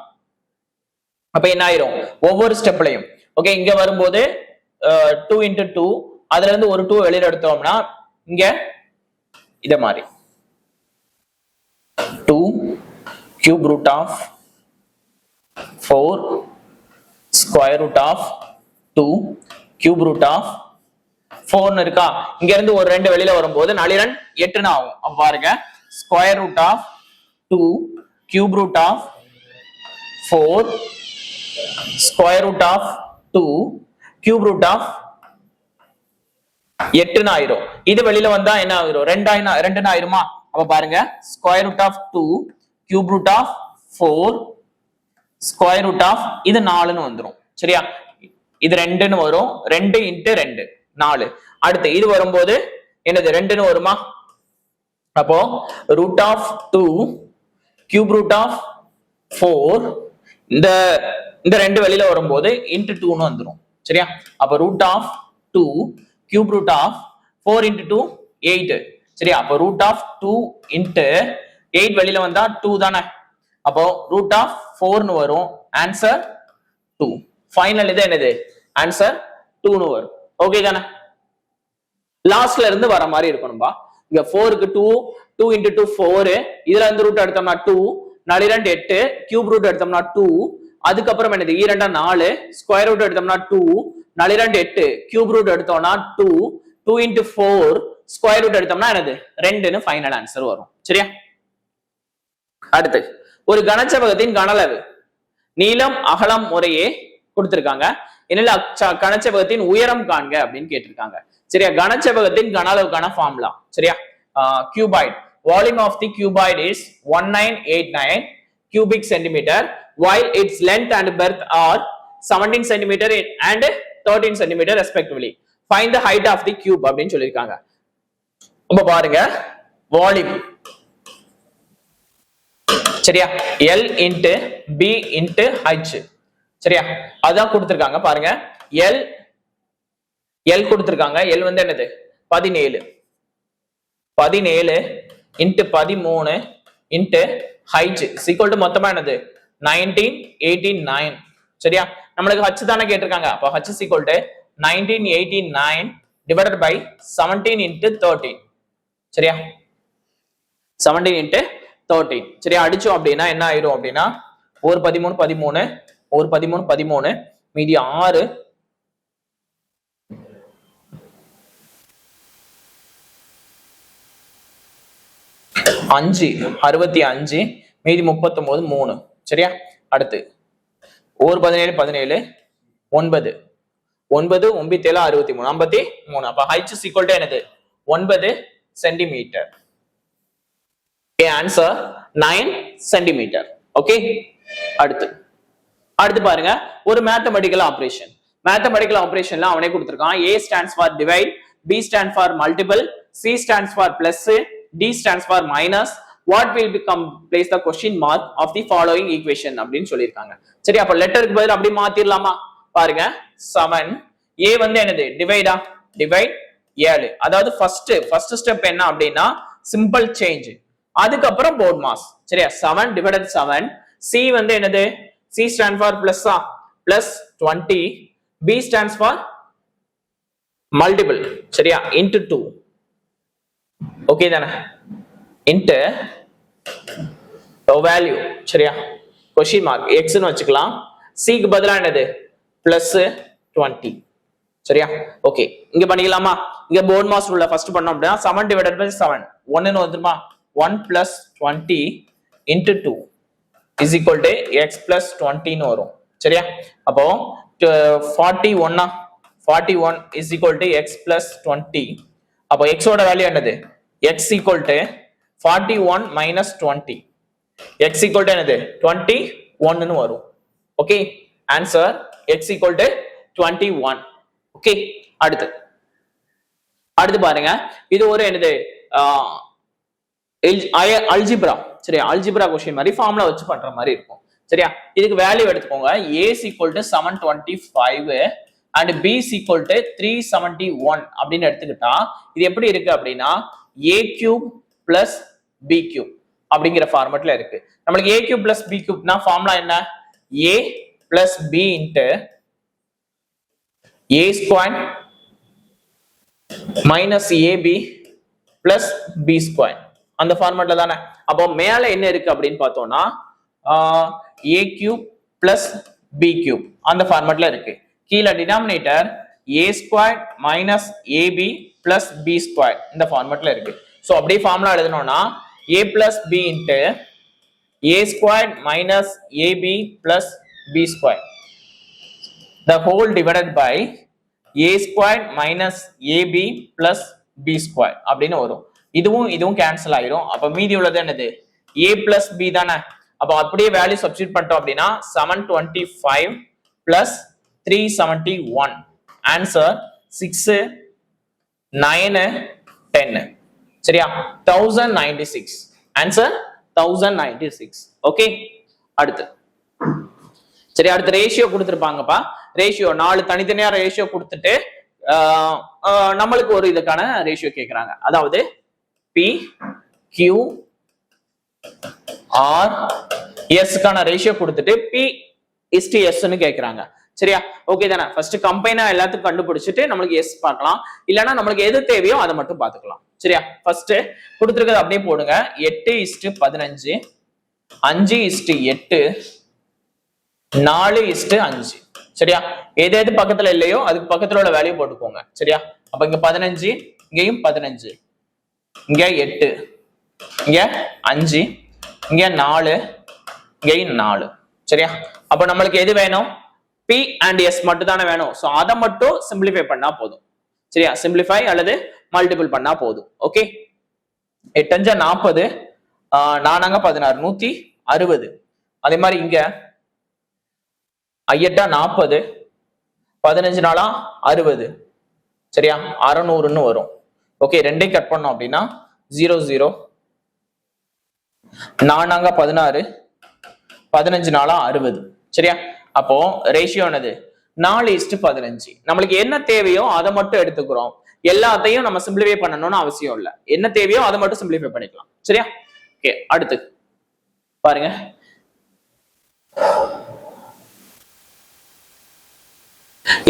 அப்ப என்ன ஆயிரும்? ஒவ்வொரு ஸ்டெப்லயும் ஓகே இங்க வரும்போது 2 into 2 அதுல இருந்து ஒரு 2 வெளியில எடுத்தோம்னா இங்க இத மாதிரி 2 cube root of 4 square root of 2 cube root of 4 இருக்கா, இங்க இருந்து ஒரு 2 வெளியில வரும்போது 4 8 ஆகும். அப்ப பாருங்க square root of 2 cube root of 4 square root of 2 cube root of 8 ஆயிரும். இது வெளியில வந்தா என்ன ஆயிரும், 2 ஆயிருமா. அப்ப பாருங்க square root of 2 cube root of 4 square root of இது 4ன்னு வந்துரும். சரியா, இது 2ன்னு வரும். 2 இன்ட்டு 2 4. அடுத்து இது வரும்போது என்னது 2ன்னு வருமா. அப்போ root of 2 cube root of 4 இந்த 2 வெளியில வரும்போது இன்ட்டு 2ன்னு வந்துரும். சரியா, அப்ப root of 2 cube root of 4 into 2 8. சரியா, அப்போ ரூட் ஆஃப் 2 இன்ட்டு 8 வெளியில வந்தா 2 தானே. அப்போ ரூட் ஆஃப் 4ன்னு வரும். ஆன்சர் 2. ஃபைனல் இது என்னது ஆன்சர் 2ன்னு வரும். ஓகே தானே. லாஸ்ட்ல இருந்து வர மாதிரி இருக்கணும்பா. இங்க 4க்கு 2 இன்ட்டு 2 4, இதுல இருந்து ரூட் எடுத்தோம்னா 2 4 2 8 கியூப் ரூட் எடுத்தோம்னா 2, அதுக்கப்புறம் என்னது 2 4 ஸ்கொயர் ரூட் எடுத்தோம்னா 2 4 2 8 கியூப் ரூட் எடுத்தோம்னா 2 2 இன்ட்டு 4 ஸ்கொயர் ரூட் எடுத்தோம்னா என்னது 2ன்னு ஃபைனல் ஆன்சர் வரும். சரியா, அடுத்து ஒரு கனசெவ்வகத்தின் கனளவு நீளம் அகலம் முறையே கொடுத்திருக்காங்க. எனில் கனசெவ்வகத்தின் உயரம் காண்க அப்படின்னு கேட்டிருக்காங்க. சரியா, கனசெவ்வகத்தின் கனளவுக்கான ஃபார்முலா. சரியா, cuboid volume of the cuboid is 1989 cubic centimeter while its length and breadth are 17 centimeter and 13 centimeter respectively. Find the height of the cube அப்படின்னு சொல்லிருக்காங்க. இப்ப பாருங்க வால்யூம். சரியா, L into B into H. சரியா, அதான் கொடுத்திருக்காங்க. பாருங்க L கொடுத்திருக்காங்க. L வந்து என்னது 17 into 13 into H equal to மொத்தமா என்னது 19 18 9. சரியா, நம்மளுக்கு H தானே கேட்டிருக்காங்க. அப்போ H is equal to 1989 divided by 17 into 13. சரியா, 17 into 13. சரியா, அடிச்சோம் அப்படின்னா என்ன ஆயிரும் அப்படின்னா ஒரு 13 ஒரு 13 மீதி 6 5 65 மீதி 39 3. சரியா, அடுத்து ஒரு 17 9 9 9 7 63 53. அப்ப H is equal to என்னது 9 சென்டிமீட்டர். Answer 9 centimetre. ஓகே, அடுத்து பாருங்க ஒரு மேத்தமெட்டிக்கல் ஆபரேஷன்ல அவனே கொடுத்திருக்கான். A stands for divide, B stands for multiple, C stands for plus, D stands for minus. What will become place the question mark of the following equation அப்படின்னு சொல்லியிருக்காங்க. சரி, அப்ப லெட்டருக்கு பதில் அப்படி மாத்திரலாமா. பாருங்க 7 A வந்து என்னது டிவைட் 7. அதாவது ஃபர்ஸ்ட் ஸ்டெப் என்ன அப்படின்னா சிம்பிள் சேஞ்ச், அதுக்கப்புறம் போர்ட் மாஸ். சரியா, 7 டிவைடட் 7. C வந்து என்னது C stand for plus plus 20, B stands for multiple. சரியா, into 2. ஓகே தானே, into வேல்யூ. சரியா, கொஸ்டின் மார்க் x ன்னு வச்சுக்கலாம். C க்கு பதிலா என்னது plus 20. சரியா, ஓகே, இங்க பண்ணிக்கலாமா. இங்க போர்ட் மாஸ் ரூல்ல ஃபர்ஸ்ட் பண்ணோம் அப்படின்னா 7 divided by 7 1 ன்னு வந்துருமா. 1 plus 20 into 2 is equal to x plus 20 ன்னு வரும். சரியா, அப்போ 41 is equal to x plus 20. அப்போ x ஓட வேல்யூ என்னது x equal to 41 minus 20. x equal to என்னது 21 ன்னு வரும். Okay, answer x equal to 21. Okay, அடுத்து பாருங்க இது ஒரு என்னது அல்ஜிப்ரா. சரியா, அல்ஜிப்ரா கொஸ்டின் மாதிரி ஃபார்முலா வச்சு பண்ற மாதிரி இருக்கும். சரியா, இதுக்கு வேல்யூ எடுத்துக்கோங்க. A is equal to 725 and B is equal to 371 அப்படின்னு எடுத்துக்கிட்டா இது எப்படி இருக்கு அப்படின்னா A cube plus B cube அப்படிங்கிற ஃபார்மட்ல இருக்கு. நம்மளுக்கு A cube plus B cubeனா ஃபார்முலா என்ன, A plus B into A square minus AB plus B square அந்த ஃபார்மட்ல தானே. அப்போ மேல என்ன இருக்கு அப்படின்னு பார்த்தோம்னா A cube plus B cube அந்த ஃபார்மட்ல இருக்கு. கீழே denominator a squared minus ab plus b squared இந்த ஃபார்மட்ல இருக்கு. சோ அப்படியே ஃபார்முலா எழுதணும்னா a plus b into a squared minus ab plus b squared the whole divided by a squared minus ab plus b squared அப்படின்னு வரும். இதுவும் cancel ஆயிரும். அப்ப மீதி உள்ளது என்னது a plus b தானே. அப்ப அப்படியே வேல்யூ சப்ஸ்டிட்யூட் பண்ணிட்டோம் அப்படின்னா 725 plus 371 ஆன்சர் 6 9 10 சரியா 1096 ஆன்சர் 1096 ஓகே. அடுத்து சரி அடுத்து ரேஷியோ கொடுத்துருப்பாங்கப்பா. ரேஷியோ 4 தனித்தனியா ரேஷியோ கொடுத்துட்டு நம்மளுக்கு ஒரு இதுக்கான ரேஷியோ கேட்கறாங்க. அதாவது பி கியூ ஆர் எஸ்க்கான ரேஷியோ கொடுத்துட்டு பி இஸ்டி எஸ்ன்னு கேட்கறாங்க. சரியா ஓகே தானே. ஃபர்ஸ்ட் கம்பைனா எல்லாத்துக்கும் கண்டுபிடிச்சிட்டு நம்மளுக்கு எஸ் பார்க்கலாம். இல்லைன்னா நம்மளுக்கு எது தேவையோ அதை மட்டும் பார்த்துக்கலாம். சரியா ஃபர்ஸ்ட் கொடுத்துருக்கிறது அப்படியே போடுங்க. 8:15 5:8 4:5 சரியா. எது பக்கத்துல இல்லையோ அதுக்கு பக்கத்துல உள்ள வேல்யூ போட்டுக்கோங்க. சரியா அப்ப இங்க 15 இங்கேயும் 15 இங்க 8 இங்க 5 இங்க 4 இங்கேயும் 4 சரியா. அப்ப நம்மளுக்கு எது வேணும் P and S மட்டும் தானே வேணும். சோ அதை மட்டும் சிம்பிளிஃபை பண்ணா போதும். சரியா சிம்பிளிஃபை அல்லது மல்டிபிள் பண்ணா போதும். ஓகே 8 40 4 16 160. அதே மாதிரி இங்க 8 40 15 60 சரியா 600ன்னு வரும். ஓகே ரெண்டையும் கட் பண்ணோம் அப்படின்னா 0 0 4 16 15 60 சரியா. அப்போ ரேஷியோ என்னது 4:15. நம்மளுக்கு என்ன தேவையோ அதை மட்டும் எடுத்துக்கிறோம். எல்லாத்தையும் நம்ம சிம்பிளிஃபை பண்ணணும்னு அவசியம் இல்லை. என்ன தேவையோ அதை மட்டும் சிம்பிளிஃபை பண்ணிக்கலாம். சரியா ஓகே அடுத்து பாருங்க.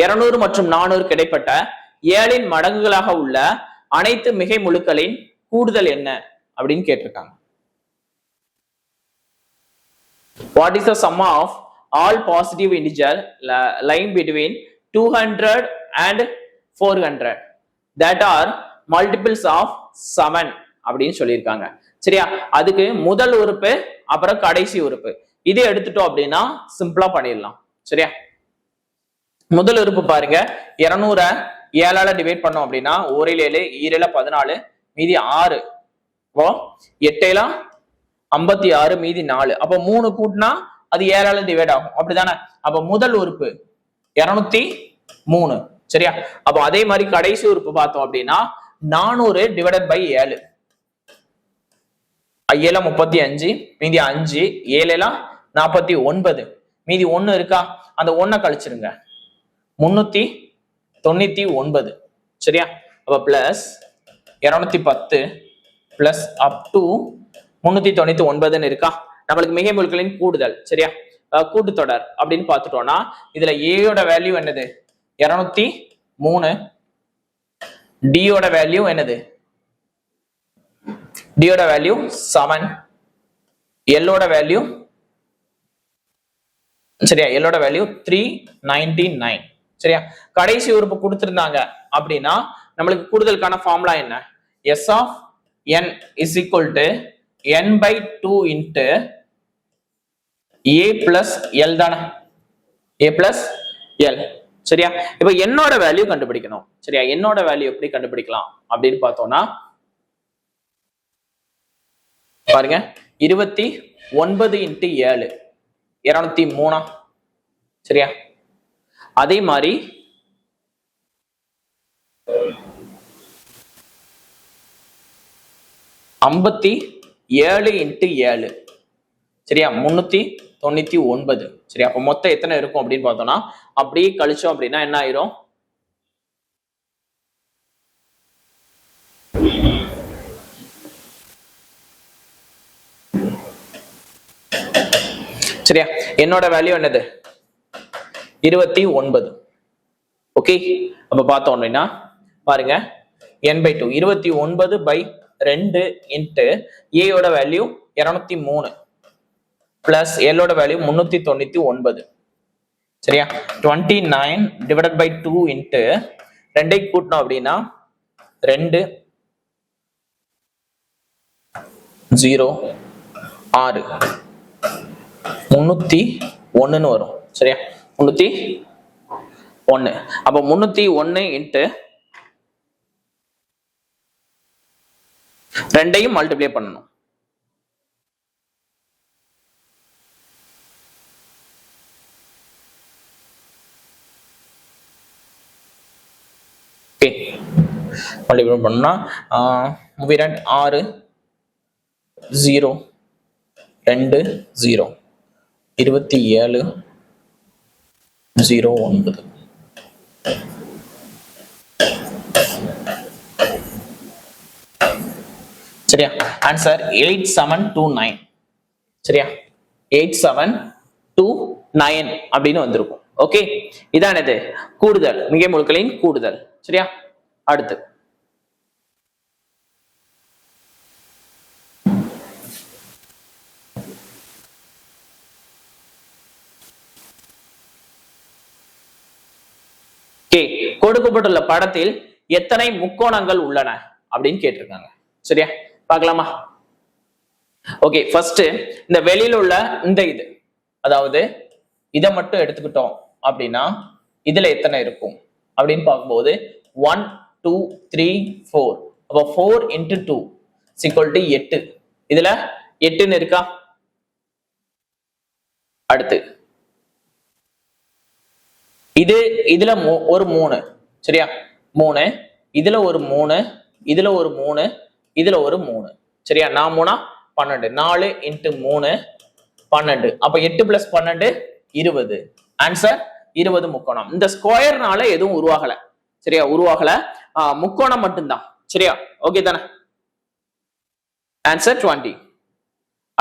இருநூறு மற்றும் 400 கிடைப்பட்ட 7 மடங்குகளாக உள்ள அனைத்து மிகை முழுக்களின் கூடுதல் என்ன அப்படின்னு கேட்டிருக்காங்க. What is the sum of all positive integer lying between 200 and 400 that are multiples of 7 அப்படின்னு சொல்லியிருக்காங்க. சரியா அதுக்கு முதல் உறுப்பு அப்புறம் கடைசி உறுப்பு இது எடுத்துட்டோம் அப்படின்னா சிம்பிளா பண்ணிடலாம். சரியா முதல் உறுப்பு பாருங்க 200 7ஆல டிவைட் பண்ணோம் அப்படின்னா 1 7 7 14 மீதி 6 8 56 மீதி 4. அப்ப 3 கூட்டினா அது 7ஆல டிவைட் ஆகும் அப்படிதானே. அப்ப முதல் உறுப்பு 203 சரியா. அப்ப அதே மாதிரி கடைசி உறுப்பு பார்த்தோம் அப்படின்னா 400 டிவைடட் பை 7 7 35 மீதி 5 7 49 மீதி 1 இருக்கா அந்த 1 கழிச்சிருங்க 399 சரியா. அப்ப பிளஸ் 210 பிளஸ் அப் டு 399 இருக்கா. நம்மளுக்கு மிகை முழுக்களின் கூடுதல் சரியா கூட்டுத்தொடர் அப்படின்னு பார்த்துட்டோம்னா இதுல ஏயோட வேல்யூ என்னது 203 டியோட வேல்யூ என்னது டியோட வேல்யூ 7 எல்லோட வேல்யூ சரியா எல்லோட வேல்யூ 399 சரியா. கடைசி உறுப்பு கொடுத்திருந்தாங்க அப்படின்னா நம்மளுக்கு கூடுதலுக்கான ஃபார்முலா என்ன S of n is equal to n/2 into a plus l தானே a plus l சரியா. இப்ப என்னோட வேல்யூ கண்டுபிடிக்கணும். சரியா என்னோட வேல்யூ எப்படி கண்டுபிடிக்கலாம் அப்படின்னு பார்த்தோம்னா பாருங்க 29 into 7 203 சரியா. அதே மாதிரி 57 into 7 சரியா 399 சரியா. அப்ப மொத்தம் எத்தனை இருக்கும் அப்படின்னு பார்த்தோம்னா அப்படியே கழிச்சோம் அப்படின்னா என்ன ஆயிரும் சரியா. என்னோட வேல்யூ என்னது 29 ஓகே. அப்ப பார்த்தோம் அப்படின்னா பாருங்க n/2 29/2 இன்ட்டு ஏயோட வேல்யூ 203 பிளஸ் எல்லோட வேல்யூ 399 சரியா? 29 டிவைடட் பை 2 இன்ட்டு 2 கூட்டணும் அப்படின்னா 2 0 6 301 வரும். சரியா? 301. அப்ப 301 இன்ட்டு 2 மல்டிப்ளை பண்ணணும். மல்டிப்ளை பண்ணா 6 0 2 0 27 09. சரியா? ஆன்சர் 8729. சரியா? 8729 அப்படின்னு வந்திருக்கும். ஓகே, இதான் இது கூடுதல், மிகை முழுக்களின் கூடுதல். சரியா? அடுத்து கொடுக்கப்பட்டுள்ள படத்தில் எத்தனை முக்கோணங்கள் உள்ளன அப்படின்னு கேட்டிருக்காங்க. சரியா? பார்க்கலாமா? ஓகே, ஃபர்ஸ்ட் இந்த வெளியில உள்ள இந்த இது, அதாவது இதை மட்டும் எடுத்துக்கிட்டோம் அப்படின்னா இதுல எத்தனை இருக்கும் அப்படின்னு பார்க்கும்போது 1 2 3 4. அப்போ 4 into 2 = 8. இதுல 8ன்னு இருக்கா? அடுத்து இதுல ஒரு 3. சரியா? 3, இதுல ஒரு 3, இதுல ஒரு 3, இதுல ஒரு 3. சரியா? 4 12. 4 into 3 12. அப்ப 8 + 12 20. ஆன்சர் 20 முக்கோணம். இந்த ஸ்கொயர்னால எதுவும் உருவாகல. சரியா? உருவாகல, முக்கோணம் மட்டும்தான். சரியா? ஓகே தானே? ஆன்சர் 20.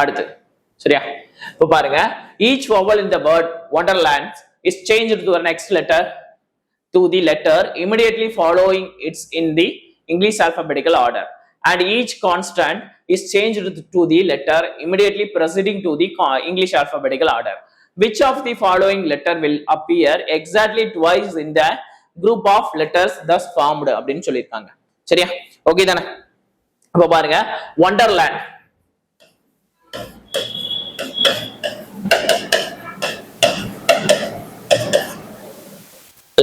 அடுத்து சரியா? இப்ப பாருங்க, each vowel in the word wonderland is changed to the next letter immediately following it in the English alphabetical order, and each consonant is changed to the letter immediately preceding to the English alphabetical order. Which of the following letter will appear exactly twice in the group of letters thus formed அப்படின்னு சொல்லியிருக்காங்க. சரியா? Okay தானே? இப்ப பாருங்க, wonderland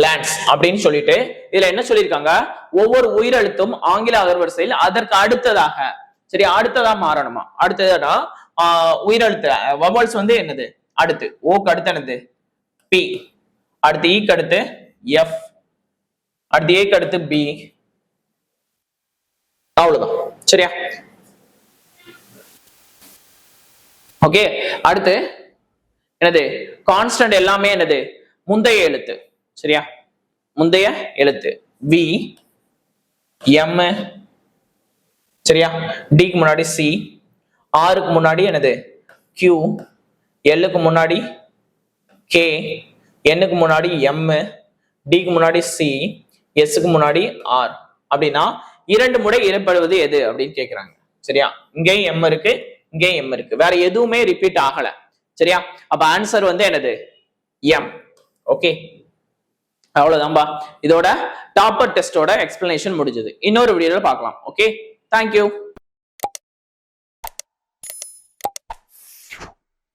lands அப்படின்னு சொல்லிட்டு இதுல என்ன சொல்லியிருக்காங்க, ஒவ்வொரு உயிரெழுத்தும் ஆங்கில அகர்வரிசையில் அதற்கு அடுத்ததாக, சரி, அடுத்ததா மாறணுமா? அடுத்ததா உயிரெழுத்து வவல்ஸ் வந்து என்னது? அடுத்து ஓக்கு அடுத்து என்னது? பி. அடுத்து ஈக்கு அடுத்து எஃப். அடுத்து ஏக்கு அடுத்து பி. அவ்வளவுதான். சரியா? ஓகே, அடுத்து என்னது? கான்ஸ்டன்ட் எல்லாமே என்னது? முந்தைய எழுத்து. சரியா? முந்தைய எழுத்து வி, எம். சரியா? டிக்கு முன்னாடி சி, ஆருக்கு முன்னாடி என்னது? கியூ, எல்லுக்கு முன்னாடி கே, எண்ணுக்கு முன்னாடி எம், டிக்கு முன்னாடி சி, எஸ்க்கு முன்னாடி ஆர். அப்படின்னா 2 முறை ஏற்படுவது எது அப்படின்னு கேக்குறாங்க. சரியா? இங்கேயும் எம் இருக்கு, இங்கேயும் எம் இருக்கு, வேற எதுவுமே ரிப்பீட் ஆகல. சரியா? அப்ப ஆன்சர் வந்து என்னது? எம். ஓகே, அவ்வளவுதான்பா. இதோட டாப்பர் டெஸ்டோட எக்ஸ்பிளனேஷன் முடிஞ்சது. இன்னொரு வீடியோல பார்க்கலாம். Okay, thank you.